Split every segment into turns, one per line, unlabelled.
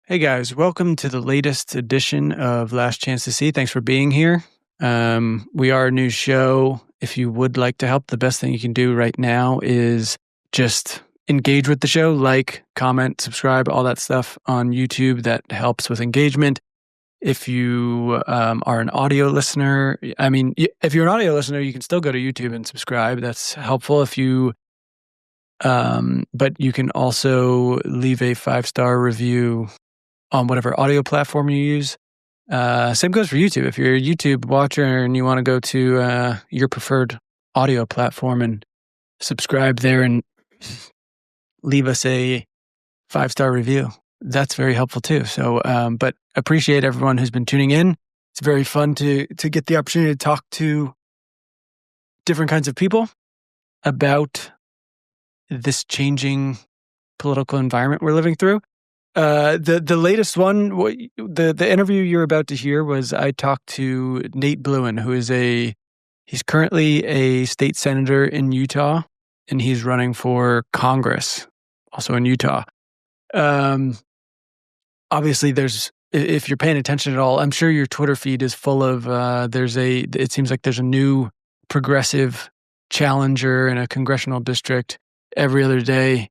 Hey guys, welcome to the latest edition of Last Chance to See. Thanks for being here. We are a new show. If you would like to help, the best thing you can do right now is just engage with the show, like, comment, subscribe, all that stuff on YouTube. That helps with engagement. If you are an audio listener, if you're an audio listener, you can still go to YouTube and subscribe. That's helpful. But you can also leave a 5-star review on whatever audio platform you use. Same goes for YouTube. If you're a YouTube watcher and you want to go to your preferred audio platform and subscribe there and leave us a 5-star review, that's very helpful too. So, but appreciate everyone who's been tuning in. It's very fun to get the opportunity to talk to different kinds of people about this changing political environment we're living through. The latest one, the interview you're about to hear was I talked to Nate Blouin, he's currently a state senator in Utah, and he's running for Congress, also in Utah. Obviously if you're paying attention at all, I'm sure your Twitter feed is full of, it seems like there's a new progressive challenger in a congressional district every other day.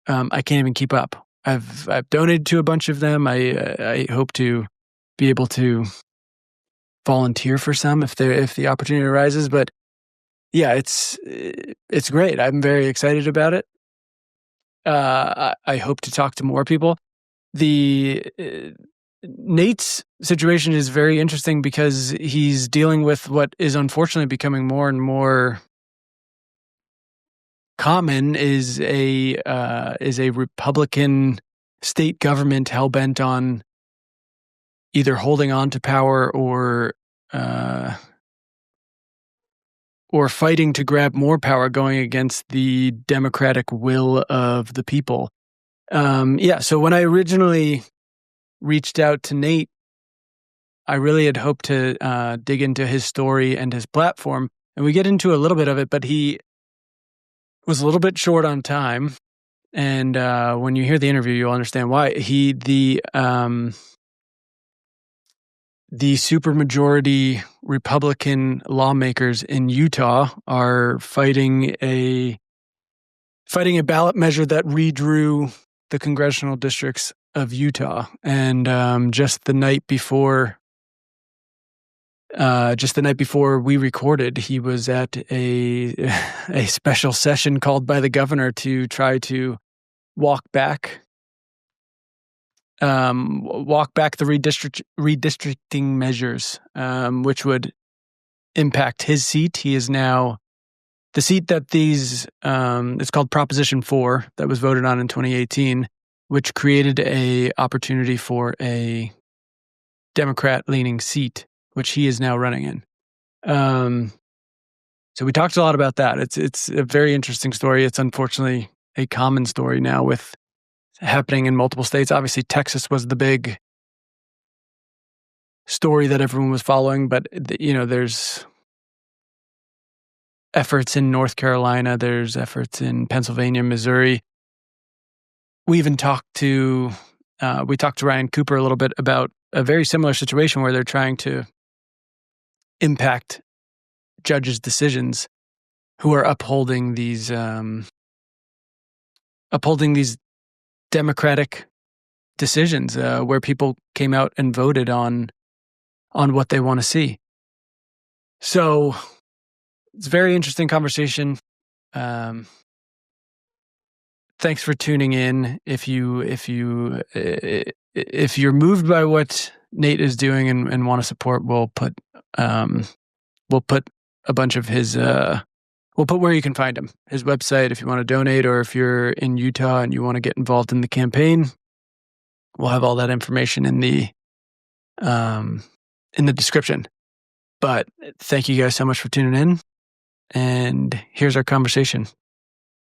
I can't even keep up. I've donated to a bunch of them. I hope to be able to volunteer for some if the opportunity arises. But yeah, it's great. I'm very excited about it. I hope to talk to more people. Nate's situation is very interesting because he's dealing with what is unfortunately becoming more and more common is a Republican state government hell-bent on either holding on to power or fighting to grab more power, going against the democratic will of the people. So when I originally reached out to Nate, I really had hoped to dig into his story and his platform, and we get into a little bit of it, but he was a little bit short on time, and when you hear the interview, you'll understand why. The supermajority Republican lawmakers in Utah are fighting a ballot measure that redrew the congressional districts of Utah, and just the night before we recorded, he was at a special session called by the governor to try to walk back the redistricting measures, which would impact his seat. He is now the seat that it's called Proposition 4 that was voted on in 2018, which created a opportunity for a Democrat-leaning seat, which he is now running in. So we talked a lot about that. It's a very interesting story. It's unfortunately a common story now with happening in multiple states. Obviously, Texas was the big story that everyone was following, but there's efforts in North Carolina, there's efforts in Pennsylvania, Missouri. We even talked to Ryan Cooper a little bit about a very similar situation where they're trying to impact judges' decisions who are upholding these democratic decisions where people came out and voted on what they want to see. So it's a very interesting conversation. Thanks for tuning in. If you're moved by what Nate is doing and want to support, we'll put a bunch of his. We'll put where you can find him, his website, if you want to donate, or if you're in Utah and you want to get involved in the campaign. We'll have all that information in the description. But thank you guys so much for tuning in. And here's our conversation.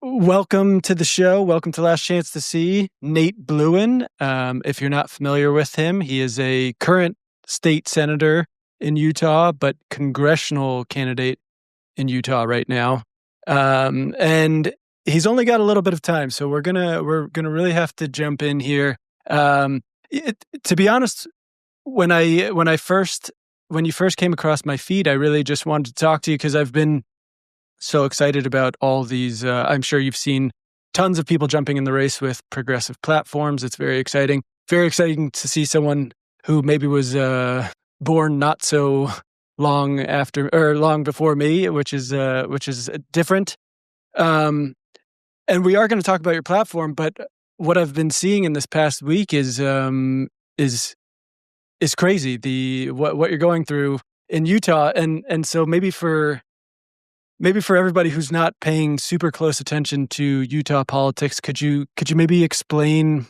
Welcome to the show. Welcome to Last Chance to See, Nate Blouin. If you're not familiar with him, he is a current state senator in Utah, but congressional candidate in Utah right now. And he's only got a little bit of time, so we're gonna really have to jump in here. To be honest, when you first came across my feed, I really just wanted to talk to you because I've been so excited about all these. I'm sure you've seen tons of people jumping in the race with progressive platforms. It's very exciting. Very exciting to see someone who maybe was born not so long after or long before me, which is different. And we are going to talk about your platform, but what I've been seeing in this past week is crazy. What you're going through in Utah, and so maybe for everybody who's not paying super close attention to Utah politics, could you maybe explain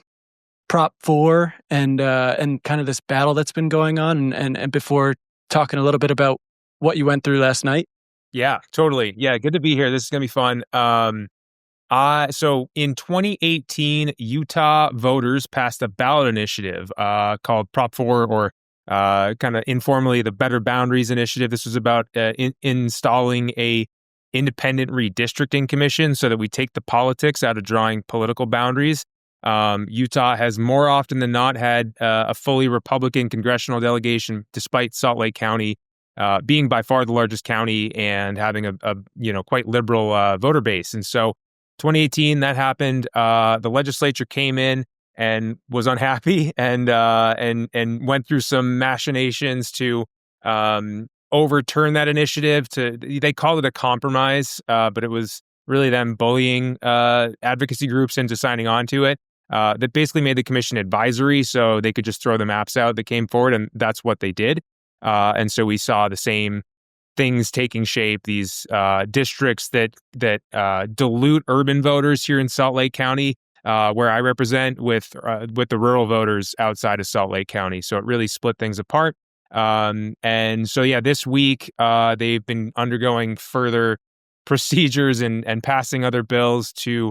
Prop 4 and kind of this battle that's been going on, and before talking a little bit about what you went through last night?
Yeah, totally. Yeah, good to be here. This is gonna be fun. So in 2018, Utah voters passed a ballot initiative called Prop 4, or kind of informally the Better Boundaries Initiative. This was about installing a independent redistricting commission so that we take the politics out of drawing political boundaries. Utah has more often than not had a fully Republican congressional delegation, despite Salt Lake County being by far the largest county and having a quite liberal voter base. And so 2018, that happened. The legislature came in and was unhappy and went through some machinations to overturn that initiative. They called it a compromise, but it was really them bullying advocacy groups into signing on to it. That basically made the commission advisory, so they could just throw the maps out that came forward, and that's what they did. And so we saw the same things taking shape, these districts that dilute urban voters here in Salt Lake County, where I represent, with the rural voters outside of Salt Lake County. So it really split things apart. And so, yeah, this week they've been undergoing further procedures and passing other bills to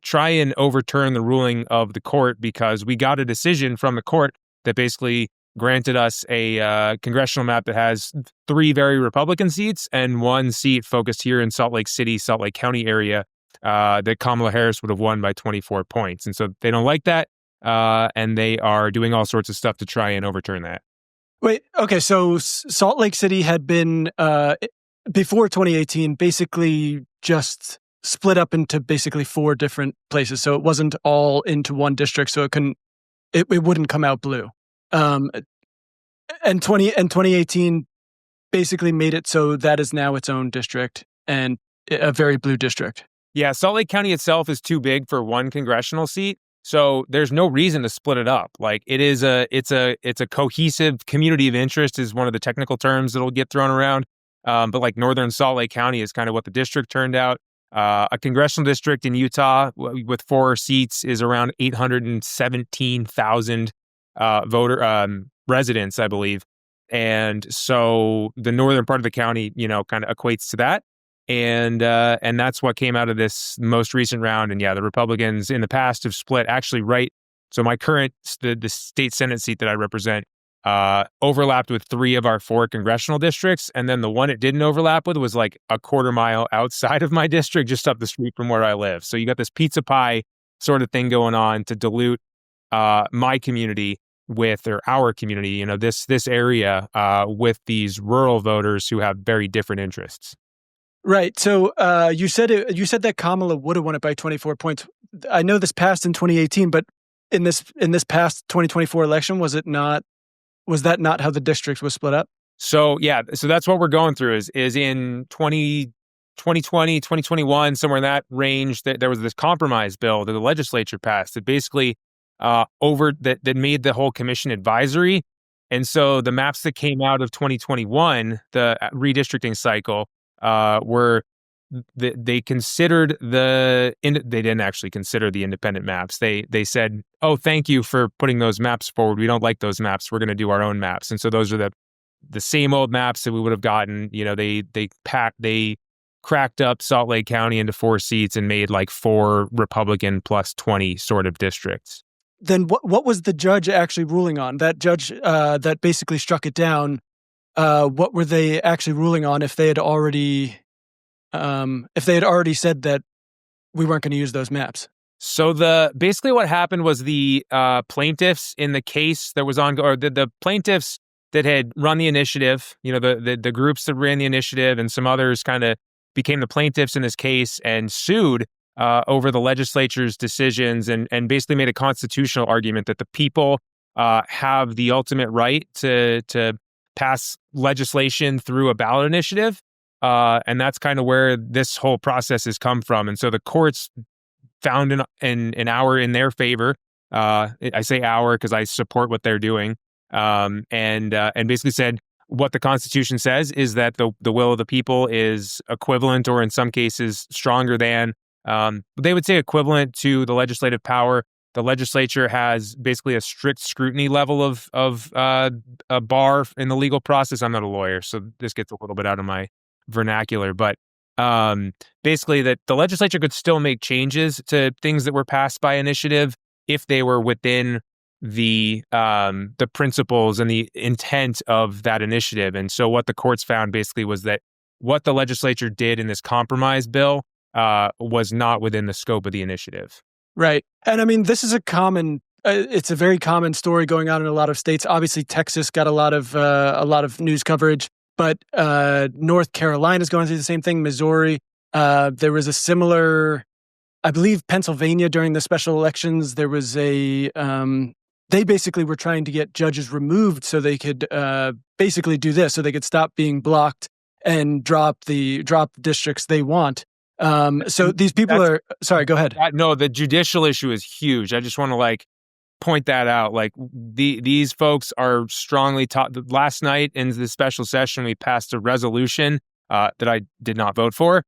try and overturn the ruling of the court, because we got a decision from the court that basically granted us a congressional map that has 3 very Republican seats and 1 seat focused here in Salt Lake City, Salt Lake County area, that Kamala Harris would have won by 24 points. And so they don't like that, and they are doing all sorts of stuff to try and overturn that.
Wait, okay, so Salt Lake City had been, before 2018, basically just split up into basically 4 different places. So it wasn't all into one district, so it wouldn't come out blue. And 2018 basically made it so that is now its own district and a very blue district.
Yeah, Salt Lake County itself is too big for 1 congressional seat. So there's no reason to split it up. Like, it's a cohesive community of interest is one of the technical terms that'll get thrown around. But like northern Salt Lake County is kind of what the district turned out. A congressional district in Utah with 4 seats is around 817,000 voter residents, I believe. And so the northern part of the county, kind of equates to that. And that's what came out of this most recent round. And yeah, the Republicans in the past have split actually right. So my current, the state Senate seat that I represent, overlapped with 3 of our 4 congressional districts. And then the one it didn't overlap with was like a quarter mile outside of my district, just up the street from where I live. So you got this pizza pie sort of thing going on to dilute my community with, or our community, this area with these rural voters who have very different interests.
Right. So you said that Kamala would have won it by 24 points. I know this passed in 2018, but in this past 2024 election, was that not how the district was split up?
So yeah, so that's what we're going through is in 2020, 2021, somewhere in that range, that there was this compromise bill that the legislature passed that basically that made the whole commission advisory. And so the maps that came out of 2021, the redistricting cycle, they considered they didn't actually consider the independent maps. They said, "Oh, thank you for putting those maps forward. We don't like those maps. We're going to do our own maps." And so those are the same old maps that we would have gotten. They cracked up Salt Lake County into 4 seats and made like 4 Republican plus 20 sort of districts.
Then what was the judge actually ruling on? That judge that basically struck it down. What were they actually ruling on if they had already said that we weren't going to use those maps?
So basically what happened was the plaintiffs in the case that was on, or the plaintiffs that had run the initiative, the groups that ran the initiative and some others kind of became the plaintiffs in this case and sued over the legislature's decisions and basically made a constitutional argument that the people have the ultimate right to pass legislation through a ballot initiative. And that's kind of where this whole process has come from. And so the courts found an hour in their favor. I say hour because I support what they're doing, and basically said what the Constitution says is that the will of the people is equivalent, or in some cases stronger than. They would say equivalent to the legislative power. The legislature has basically a strict scrutiny level of a bar in the legal process. I'm not a lawyer, so this gets a little bit out of my vernacular, but basically that the legislature could still make changes to things that were passed by initiative if they were within the principles and the intent of that initiative. And so what the courts found basically was that what the legislature did in this compromise bill was not within the scope of the initiative.
Right. And I mean, this is it's a very common story going on in a lot of states. Obviously, Texas got a lot of news coverage, but North Carolina is going through the same thing. Missouri, there was a similar, I believe Pennsylvania during the special elections, there was they basically were trying to get judges removed so they could basically do this, so they could stop being blocked and drop districts they want. So these people sorry, go ahead.
No, the judicial issue is huge. I just want to point that out. These folks are strongly taught. Last night in the special session, we passed a resolution that I did not vote for,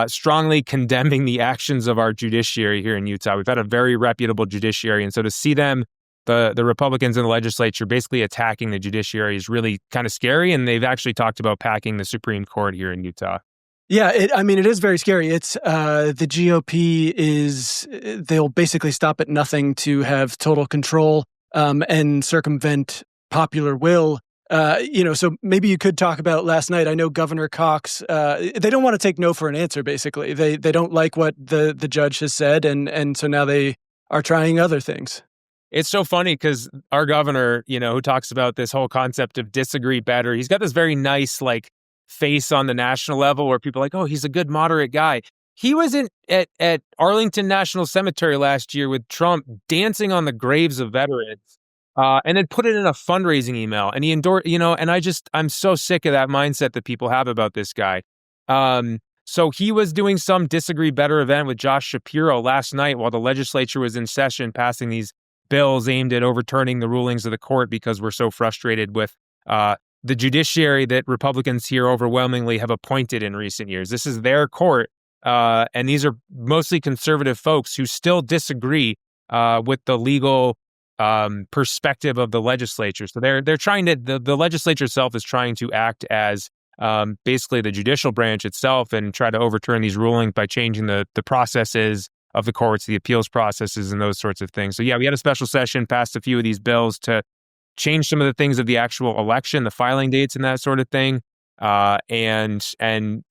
strongly condemning the actions of our judiciary here in Utah. We've had a very reputable judiciary, and so to see them, the Republicans in the legislature, basically attacking the judiciary is really kind of scary. And they've actually talked about packing the Supreme Court here in Utah.
Yeah, it is very scary. It's the GOP they'll basically stop at nothing to have total control and circumvent popular will. So maybe you could talk about last night. I know Governor Cox, they don't want to take no for an answer, basically. They don't like what the judge has said, and so now they are trying other things.
It's so funny because our governor, who talks about this whole concept of disagree better, he's got this very nice, face on the national level where people are like, oh, he's a good moderate guy. He was at Arlington National Cemetery last year with Trump dancing on the graves of veterans, and then put it in a fundraising email. And he endorsed, and I'm so sick of that mindset that people have about this guy. So he was doing some disagree better event with Josh Shapiro last night while the legislature was in session passing these bills aimed at overturning the rulings of the court because we're so frustrated with the judiciary that Republicans here overwhelmingly have appointed in recent years. This is their court, and these are mostly conservative folks who still disagree with the legal perspective of the legislature. So they're trying to, the legislature itself is trying to act as basically the judicial branch itself and try to overturn these rulings by changing the processes of the courts, the appeals processes, and those sorts of things. So yeah, we had a special session, passed a few of these bills to change some of the things of the actual election, the filing dates and that sort of thing, and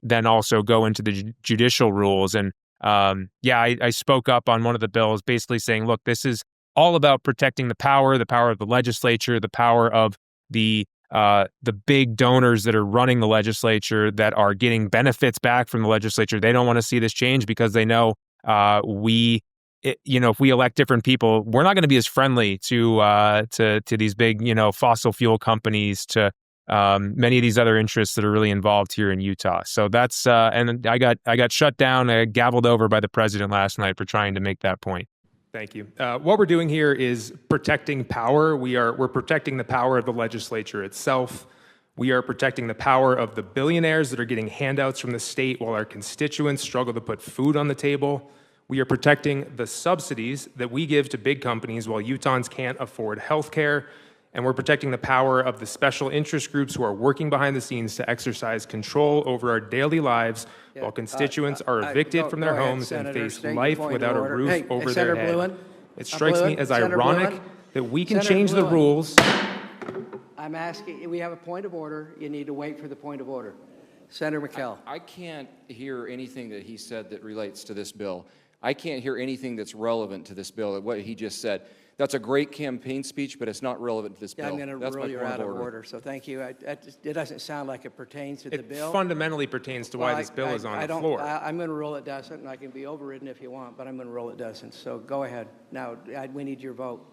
then also go into the judicial rules. And I spoke up on one of the bills basically saying, look, this is all about protecting the power of the legislature, the power of the big donors that are running the legislature that are getting benefits back from the legislature. They don't want to see this change because they know if we elect different people, we're not going to be as friendly to these big, fossil fuel companies, to many of these other interests that are really involved here in Utah. So that's and I got shut down, gavelled over by the president last night for trying to make that point.
Thank you. What we're doing here is protecting power. We're protecting the power of the legislature itself. We are protecting the power of the billionaires that are getting handouts from the state while our constituents struggle to put food on the table. We are protecting the subsidies that we give to big companies while Utahns can't afford health care. And we're protecting the power of the special interest groups who are working behind the scenes to exercise control over our daily lives while constituents are evicted from their homes and face life without a roof over their head.
Bluan,
it strikes me as
Senator
ironic
Bluan,
that we can
Senator
change the
Bluan.
rules.
I'm asking, we have a point of order. You need to wait for the point of order. Senator McKell.
I can't hear anything that he said that relates to this bill. I can't hear anything that's relevant to this bill, what he just said. That's a great campaign speech, but it's not relevant to this bill.
I'm going to rule you out of order, so thank you. It doesn't sound like it pertains to the bill.
It fundamentally pertains to why this bill is on the floor.
I'm going to rule it doesn't, and I can be overridden if you want, but I'm going to rule it doesn't. So go ahead. Now, we need your vote.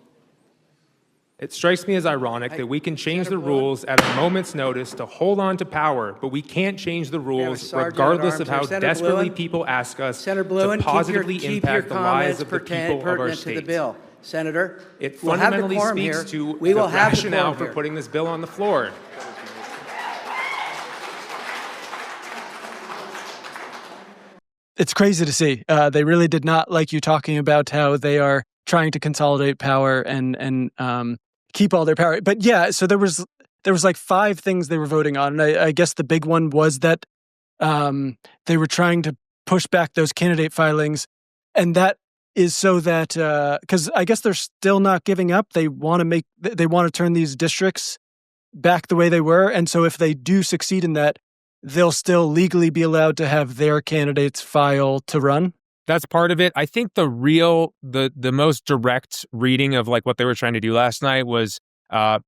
It strikes me as ironic that we can change the rules at a moment's notice to hold on to power, but we can't change the rules regardless of how desperately people ask us to positively impact the lives of the people of our state.
To the bill. Senator,
it fundamentally speaks to the rationale for putting this bill on the floor.
It's crazy to see. They really did not like you talking about how they are trying to consolidate power and keep all their power. But yeah, so there was like 5 things they were voting on. And I guess the big one was that they were trying to push back those candidate filings. And that is so that, because I guess they're still not giving up. They want to turn these districts back the way they were. And so if they do succeed in that, they'll still legally be allowed to have their candidates file to run.
That's part of it. I think the most direct reading of like what they were trying to do last night was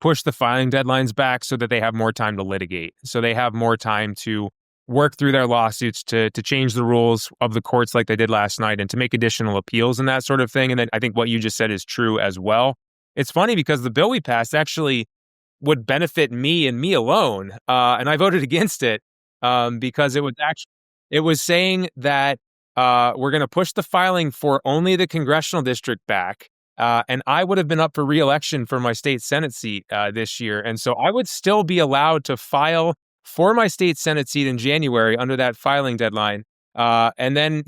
push the filing deadlines back so that they have more time to litigate. So they have more time to work through their lawsuits to change the rules of the courts like they did last night and to make additional appeals and that sort of thing. And then I think what you just said is true as well. It's funny because the bill we passed actually would benefit me and me alone. And I voted against it because it was saying that we're going to push the filing for only the congressional district back. And I would have been up for re-election for my state Senate seat this year. And so I would still be allowed to file for my state Senate seat in January under that filing deadline. And then,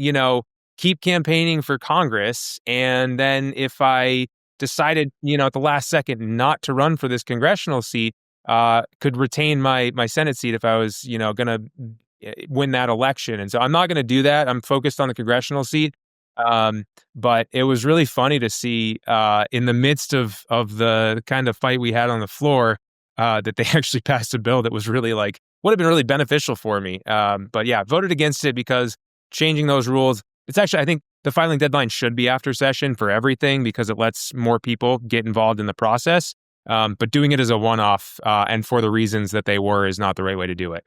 keep campaigning for Congress. And then if I decided, at the last second not to run for this congressional seat, could retain my Senate seat if I was, going to win that election. And so I'm not going to do that. I'm focused on the congressional seat. But it was really funny to see in the midst of the kind of fight we had on the floor that they actually passed a bill that was really would have been really beneficial for me. But yeah, voted against it because changing those rules, it's actually, I think the filing deadline should be after session for everything because it lets more people get involved in the process. But doing it as a one-off and for the reasons that they were is not the right way to do it.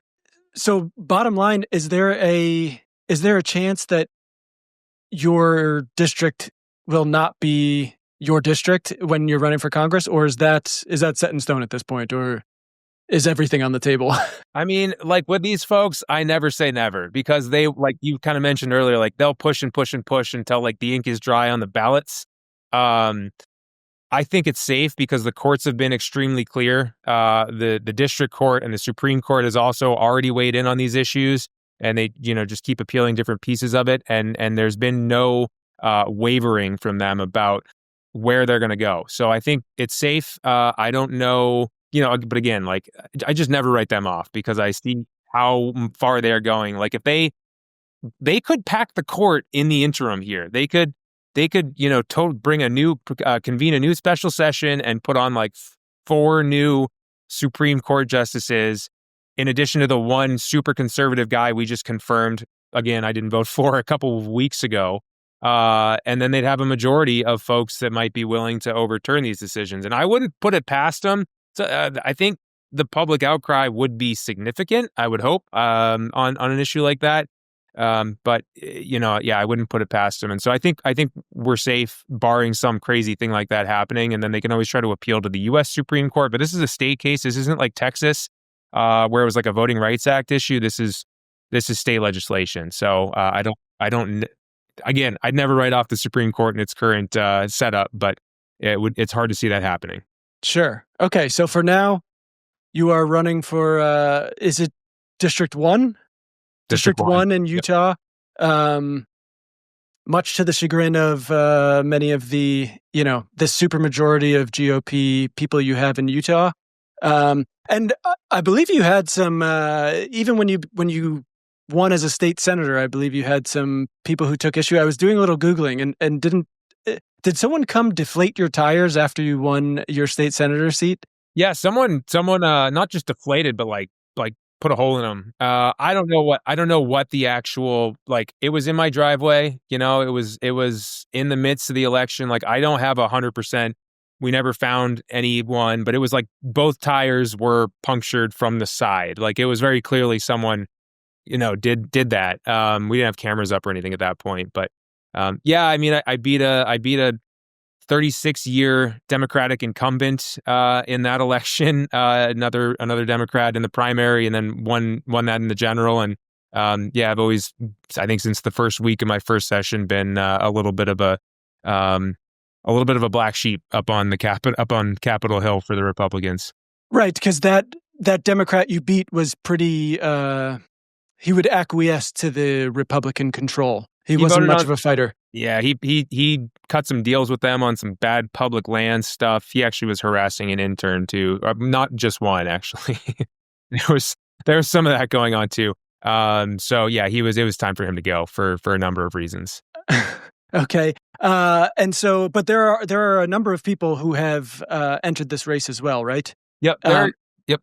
So bottom line, is there a chance that your district will not be your district when you're running for Congress, or is that set in stone at this point, or is everything on the table?
I mean, with these folks, I never say never because they, like you kind of mentioned earlier, they'll push and push and push until the ink is dry on the ballots. I think it's safe because the courts have been extremely clear. The district court and the Supreme Court has also already weighed in on these issues, and they, just keep appealing different pieces of it. And there's been no wavering from them about where they're going to go. So I think it's safe. I don't know, but again, I just never write them off because I see how far they're going. If they could pack the court in the interim here, they could, bring a new, convene a new special session and put on 4 new Supreme Court justices in addition to the one super conservative guy we just confirmed. Again, I didn't vote for a couple of weeks ago. And then they'd have a majority of folks that might be willing to overturn these decisions. And I wouldn't put it past them. So, I think the public outcry would be significant, I would hope, on an issue like that. But I wouldn't put it past them. And so I think we're safe barring some crazy thing like that happening. And then they can always try to appeal to the U.S. Supreme Court. But this is a state case. This isn't like Texas, where it was a Voting Rights Act issue. This is state legislation. So I don't. Again, I'd never write off the Supreme Court in its current setup, but it's hard to see that happening.
Sure. Okay. So for now, you are running for, is it District 1? District 1 in Utah. Yep. Much to the chagrin of many of the, this supermajority of GOP people you have in Utah. And I believe you had some, even when you won as a state senator, I believe you had some people who took issue. I was doing a little Googling and did someone come deflate your tires after you won your state senator seat?
Yeah, someone not just deflated, but like put a hole in them. I don't know what the actual, like, it was in my driveway, it was in the midst of the election. Like, I don't have 100%. We never found anyone, but it was like both tires were punctured from the side. Like, it was very clearly someone, did that. We didn't have cameras up or anything at that point, but yeah, I mean, I beat a 36-year Democratic incumbent in that election, another Democrat in the primary, and then won that in the general. And yeah, I've always, I think since the first week of my first session, been a little bit of a black sheep up on Capitol Hill for the Republicans.
Right, because that Democrat you beat was pretty. He would acquiesce to the Republican control. He wasn't much of a fighter.
Yeah, he cut some deals with them on some bad public land stuff. He actually was harassing an intern too, not just one actually. there was some of that going on too. So yeah, it was time for him to go for a number of reasons.
Okay, and so, but there are a number of people who have entered this race as well, right?
Yep. Yep.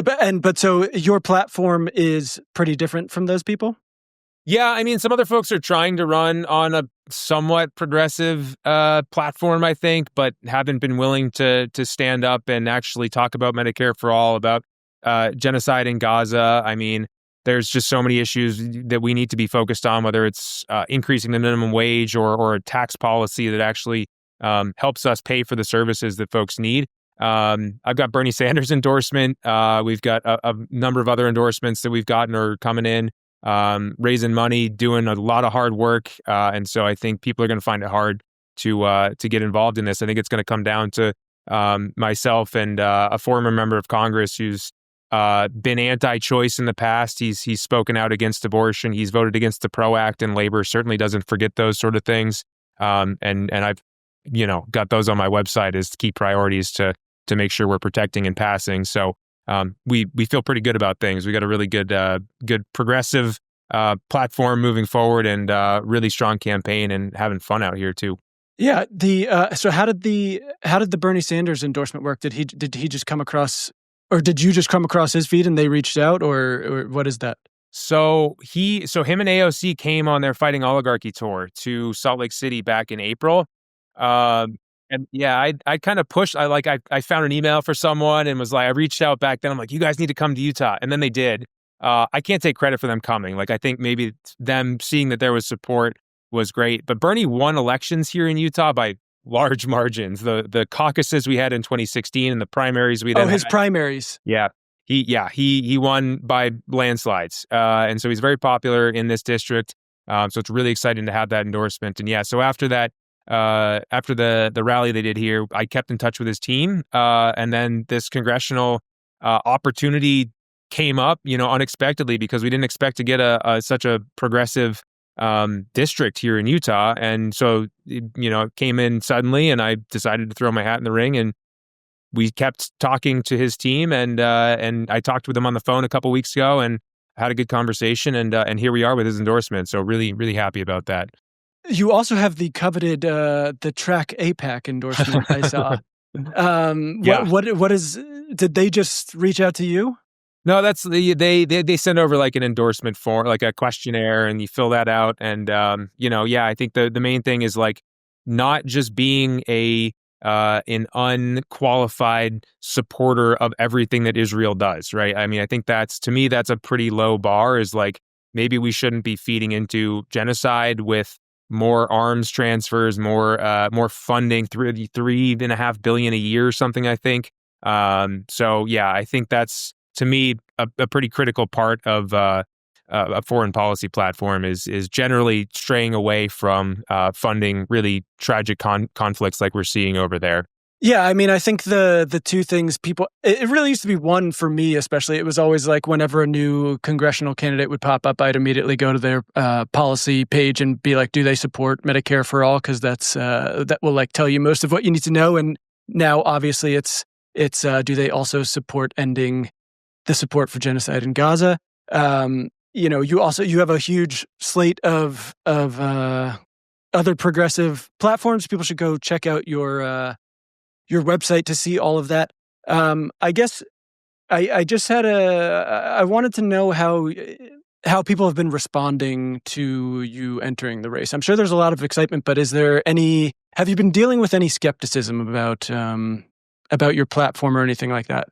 But so your platform is pretty different from those people?
Yeah, I mean, some other folks are trying to run on a somewhat progressive platform, I think, but haven't been willing to stand up and actually talk about Medicare for all, about genocide in Gaza. I mean, there's just so many issues that we need to be focused on, whether it's increasing the minimum wage or a tax policy that actually helps us pay for the services that folks need. I've got Bernie Sanders' endorsement. We've got a number of other endorsements that we've gotten or coming in. Raising money, doing a lot of hard work. And so I think people are going to find it hard to get involved in this. I think it's going to come down to myself and a former member of Congress who's been anti-choice in the past. He's spoken out against abortion. He's voted against the PRO Act, and Labor certainly doesn't forget those sort of things. And I've got those on my website as key priorities to make sure we're protecting and passing. So we feel pretty good about things. We got a really good progressive platform moving forward, and really strong campaign, and having fun out here too.
Yeah. So how did the Bernie Sanders endorsement work? Did he just come across, or did you just come across his feed and they reached out, or what is that?
So him and AOC came on their Fighting Oligarchy tour to Salt Lake City back in April. And yeah, I kind of pushed. I found an email for someone and was like, I reached out back then. I'm like, you guys need to come to Utah, and then they did. I can't take credit for them coming. Like, I think maybe them seeing that there was support was great. But Bernie won elections here in Utah by large margins. The caucuses we had in 2016 and the primaries we then
his
had.
Primaries.
Yeah. He won by landslides. And so he's very popular in this district. So it's really exciting to have that endorsement. And yeah, so after that, after the rally they did here, I kept in touch with his team. And then this congressional opportunity came up, unexpectedly, because we didn't expect to get such a progressive district here in Utah. And so, it came in suddenly, and I decided to throw my hat in the ring, and we kept talking to his team, and I talked with him on the phone a couple weeks ago and had a good conversation, and here we are with his endorsement. So really, really happy about that.
You also have the coveted the Track APAC endorsement I saw.
Yeah.
What is? Did they just reach out to you?
No, that's they send over like an endorsement form, like a questionnaire, and you fill that out. And yeah, I think the main thing is like not just being an unqualified supporter of everything that Israel does, right? I mean, I think to me that's a pretty low bar. Is like, maybe we shouldn't be feeding into genocide with more arms transfers, more funding, $3.5 billion a year or something, I think. So yeah, I think that's, to me, a pretty critical part of a foreign policy platform is generally straying away from funding really tragic conflicts like we're seeing over there.
Yeah, I mean, I think the two things it really used to be one for me, especially. It was always like whenever a new congressional candidate would pop up, I'd immediately go to their policy page and be like, do they support Medicare for all? Because that will like tell you most of what you need to know. And now, obviously, it's do they also support ending the support for genocide in Gaza? You have a huge slate of other progressive platforms. People should go check out your website to see all of that. I guess I just had I wanted to know how people have been responding to you entering the race. I'm sure there's a lot of excitement, but have you been dealing with any skepticism about your platform or anything like that?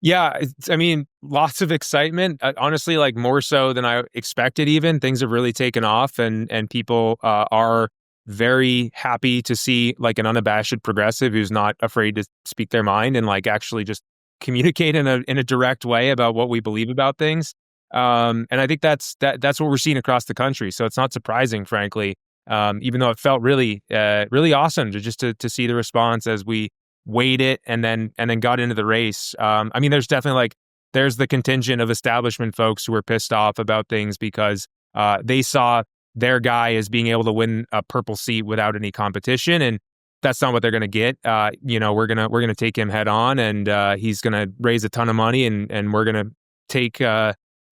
Yeah, I mean, lots of excitement. Honestly, like more so than I expected. Even things have really taken off, and people are very happy to see like an unabashed progressive who's not afraid to speak their mind and like actually just communicate in a direct way about what we believe about things. And I think that's what we're seeing across the country. So it's not surprising, frankly. Even though it felt really really awesome to see the response as we weighed it and then got into the race. I mean, there's definitely like there's the contingent of establishment folks who were pissed off about things because they saw their guy as being able to win a purple seat without any competition, and that's not what they're going to get. We're gonna take him head on, and he's going to raise a ton of money, and we're going to take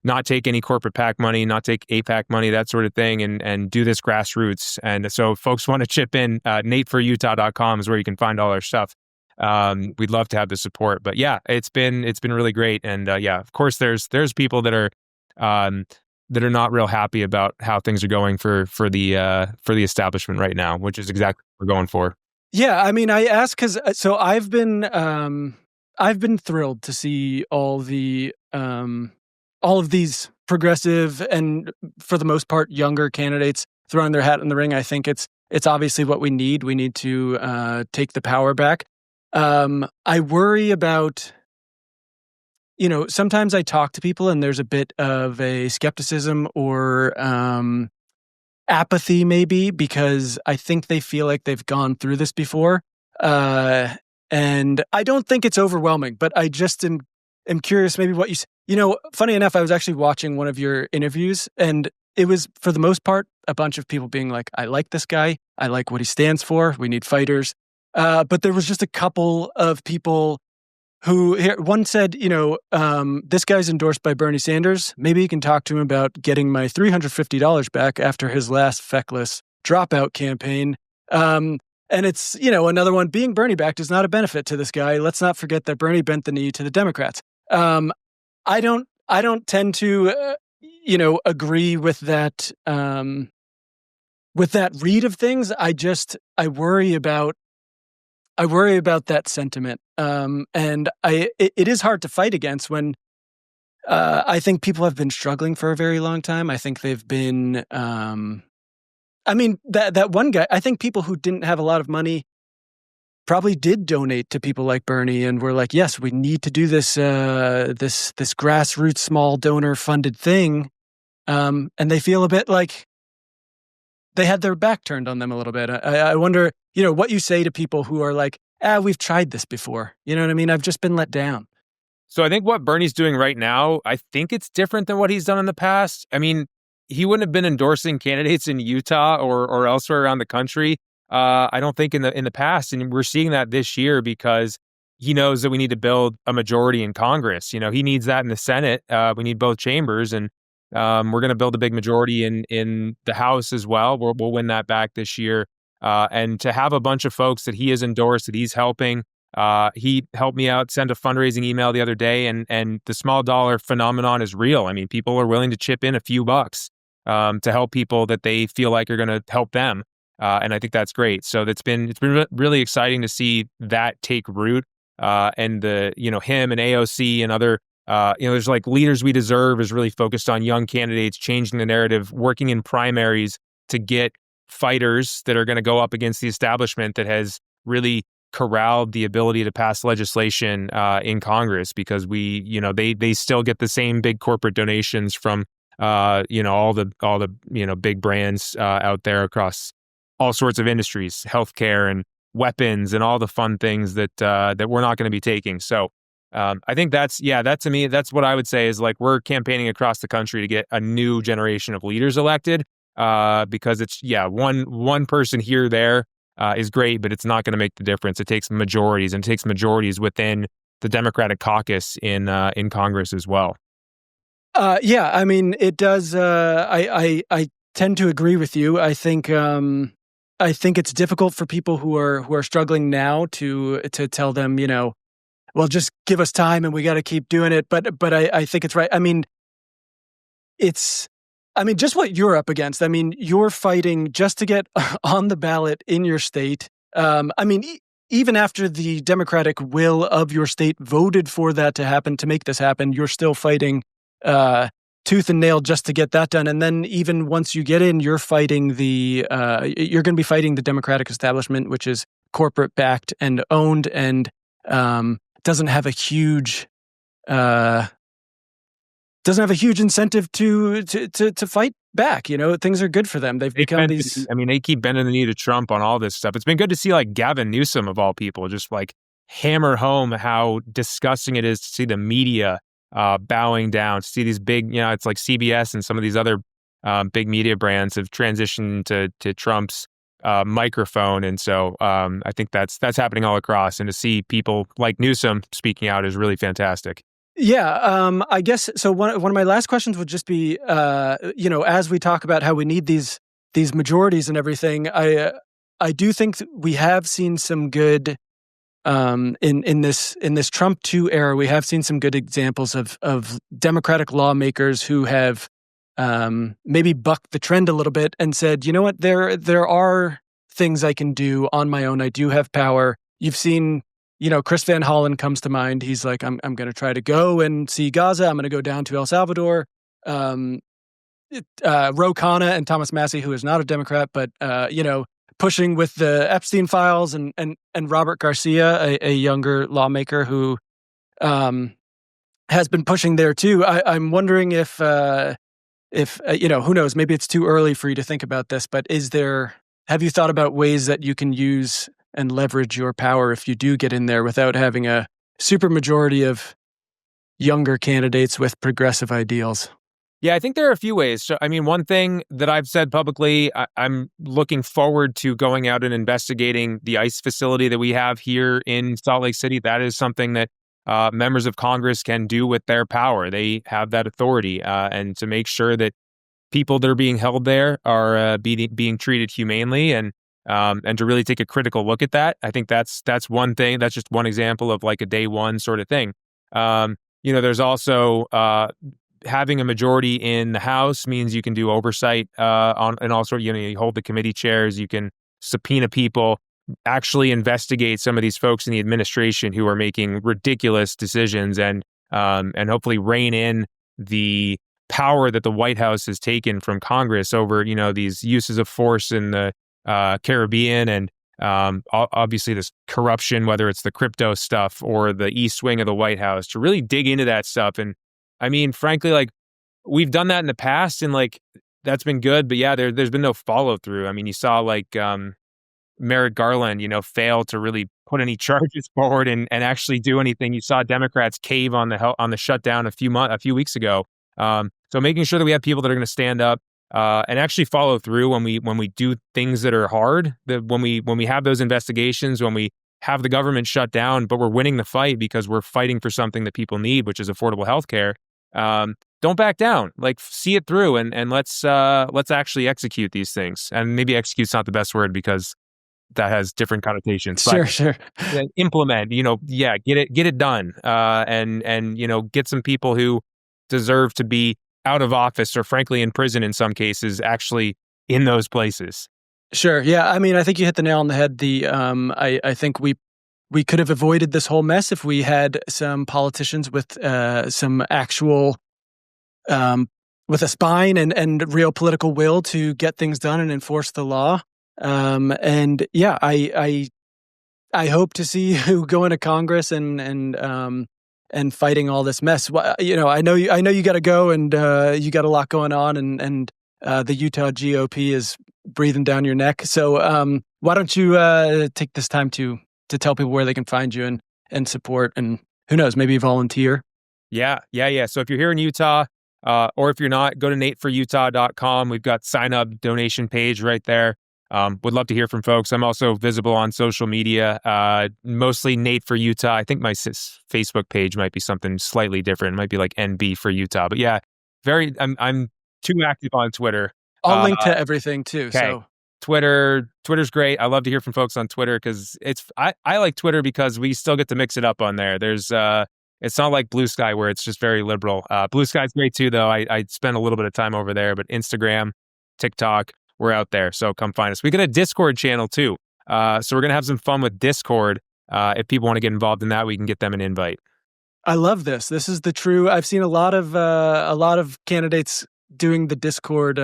not take any corporate PAC money, not take APAC money, that sort of thing, and do this grassroots. And so if folks want to chip in, nateforutah.com is where you can find all our stuff. We'd love to have the support, but yeah, it's been really great. And yeah, of course there's people that are not real happy about how things are going for the establishment right now, which is exactly what we're going for.
Yeah, I mean, I ask because so I've been thrilled to see all of these progressive and for the most part younger candidates throwing their hat in the ring. I think it's obviously what we need. We need to take the power back. I worry about, sometimes I talk to people and there's a bit of a skepticism or apathy maybe because I think they feel like they've gone through this before. And I don't think it's overwhelming, but I just am curious maybe what funny enough, I was actually watching one of your interviews and it was for the most part a bunch of people being like, I like this guy. I like what he stands for. We need fighters. But there was just a couple of people who, one said, this guy's endorsed by Bernie Sanders. Maybe you can talk to him about getting my $350 back after his last feckless dropout campaign. And it's, another one, being Bernie backed is not a benefit to this guy. Let's not forget that Bernie bent the knee to the Democrats. I don't tend to, agree with that read of things. I worry about that sentiment. And it is hard to fight against when I think people have been struggling for a very long time. I think they've been, that one guy, I think people who didn't have a lot of money probably did donate to people like Bernie and were like, yes, we need to do this, this grassroots small donor funded thing. And they feel a bit like they had their back turned on them a little bit. I wonder, what you say to people who are like, we've tried this before. You know what I mean? I've just been let down.
So I think what Bernie's doing right now, I think it's different than what he's done in the past. I mean, he wouldn't have been endorsing candidates in Utah or elsewhere around the country. I don't think in the past, and we're seeing that this year because he knows that we need to build a majority in Congress. He needs that in the Senate. We need both chambers, and we're going to build a big majority in the House as well. We'll win that back this year. And to have a bunch of folks that he has endorsed, that he's helping. He helped me out, send a fundraising email the other day, and the small dollar phenomenon is real. I mean, people are willing to chip in a few bucks to help people that they feel like are going to help them. And I think that's great. So it's been really exciting to see that take root. And him and AOC and other, there's like Leaders We Deserve is really focused on young candidates, changing the narrative, working in primaries to get fighters that are going to go up against the establishment that has really corralled the ability to pass legislation in Congress because they still get the same big corporate donations from all the big brands out there across all sorts of industries, healthcare and weapons and all the fun things that we're not going to be taking. So I think that to me, that's what I would say is like we're campaigning across the country to get a new generation of leaders elected because it's one person here or there is great, but it's not going to make the difference. It takes majorities, and it takes majorities within the Democratic caucus in Congress as well.
I mean, it does. I tend to agree with you. I think it's difficult for people who are struggling now to tell them, well, just give us time and we got to keep doing it. But I think it's right. I mean, just what you're up against. I mean, you're fighting just to get on the ballot in your state. Even after the Democratic will of your state voted for that to happen, to make this happen, you're still fighting tooth and nail just to get that done. And then even once you get in, you're fighting you're going to be fighting the Democratic establishment, which is corporate backed and owned and doesn't have a huge incentive to fight back. Things are good for them. They've become these.
I mean, they keep bending the knee to Trump on all this stuff. It's been good to see like Gavin Newsom of all people just like hammer home how disgusting it is to see the media bowing down, to see these big, it's like CBS and some of these other big media brands have transitioned to Trump's microphone. And so I think that's happening all across. And to see people like Newsom speaking out is really fantastic.
Yeah, I guess so. One of my last questions would just be, as we talk about how we need these majorities and everything, I do think we have seen some good in this Trump 2 era. We have seen some good examples of Democratic lawmakers who have maybe bucked the trend a little bit and said, you know what, there are things I can do on my own. I do have power. You've seen. Chris Van Hollen comes to mind. He's like, I'm going to try to go and see Gaza. I'm going to go down to El Salvador. Ro Khanna and Thomas Massey, who is not a Democrat, but, pushing with the Epstein files and Robert Garcia, a younger lawmaker who has been pushing there too. I'm wondering if who knows, maybe it's too early for you to think about this, but have you thought about ways that you can use and leverage your power if you do get in there without having a supermajority of younger candidates with progressive ideals?
Yeah, I think there are a few ways. So, I mean, one thing that I've said publicly, I'm looking forward to going out and investigating the ICE facility that we have here in Salt Lake City. That is something that members of Congress can do with their power. They have that authority, and to make sure that people that are being held there are being treated humanely and to really take a critical look at that. I think that's one thing. That's just one example of like a day one sort of thing. There's also having a majority in the House means you can do oversight and also, you hold the committee chairs, you can subpoena people, actually investigate some of these folks in the administration who are making ridiculous decisions and hopefully rein in the power that the White House has taken from Congress over, these uses of force in the Caribbean and obviously this corruption, whether it's the crypto stuff or the East Wing of the White House, to really dig into that stuff. And I mean, frankly, like we've done that in the past and like that's been good. But yeah, there's been no follow through. I mean, you saw like Merrick Garland, fail to really put any charges forward and actually do anything. You saw Democrats cave on the shutdown a few weeks ago. So making sure that we have people that are going to stand up and actually follow through when we do things that are hard. When we have those investigations, when we have the government shut down, but we're winning the fight because we're fighting for something that people need, which is affordable health care. Don't back down. Like see it through and let's actually execute these things. And maybe execute's not the best word because that has different connotations.
Sure.
Implement. Get it done. And get some people who deserve to be out of office or frankly in prison in some cases actually in those places.
Sure. Yeah. I mean, I think you hit the nail on the head. I think we could have avoided this whole mess if we had some politicians with some actual with a spine and real political will to get things done and enforce the law. And yeah, I hope to see you go into Congress and fighting all this mess. I know you got to go and you got a lot going on and the Utah GOP is breathing down your neck. So why don't you take this time to tell people where they can find you and support and who knows, maybe volunteer.
Yeah. So if you're here in Utah or if you're not, go to nateforutah.com. We've got sign up donation page right there. Would love to hear from folks. I'm also visible on social media, mostly Nate for Utah. I think my Facebook page might be something slightly different. It might be like NB for Utah. But yeah, I'm too active on Twitter.
I'll link to everything too.
Okay.
So
Twitter's great. I love to hear from folks on Twitter because I like Twitter because we still get to mix it up on there. There's it's not like Blue Sky where it's just very liberal. Blue Sky's great too, though. I spend a little bit of time over there, but Instagram, TikTok, we're out there. So come find us. We got a Discord channel too. So we're gonna have some fun with Discord. If people want to get involved in that, we can get them an invite.
I love this. This is the true. I've seen a lot of candidates doing the Discord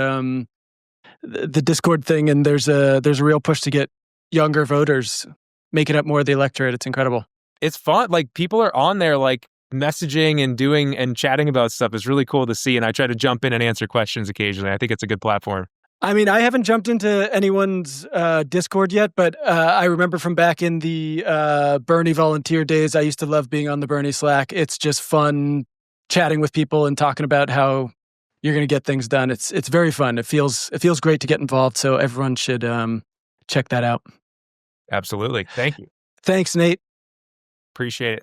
thing, and there's a real push to get younger voters making up more of the electorate. It's incredible.
It's fun. Like people are on there, like messaging and doing and chatting about stuff. It's really cool to see. And I try to jump in and answer questions occasionally. I think it's a good platform.
I mean, I haven't jumped into anyone's Discord yet, but I remember from back in the Bernie volunteer days, I used to love being on the Bernie Slack. It's just fun chatting with people and talking about how you're going to get things done. It's very fun. It feels great to get involved. So everyone should check that out.
Absolutely. Thank you.
Thanks, Nate.
Appreciate it.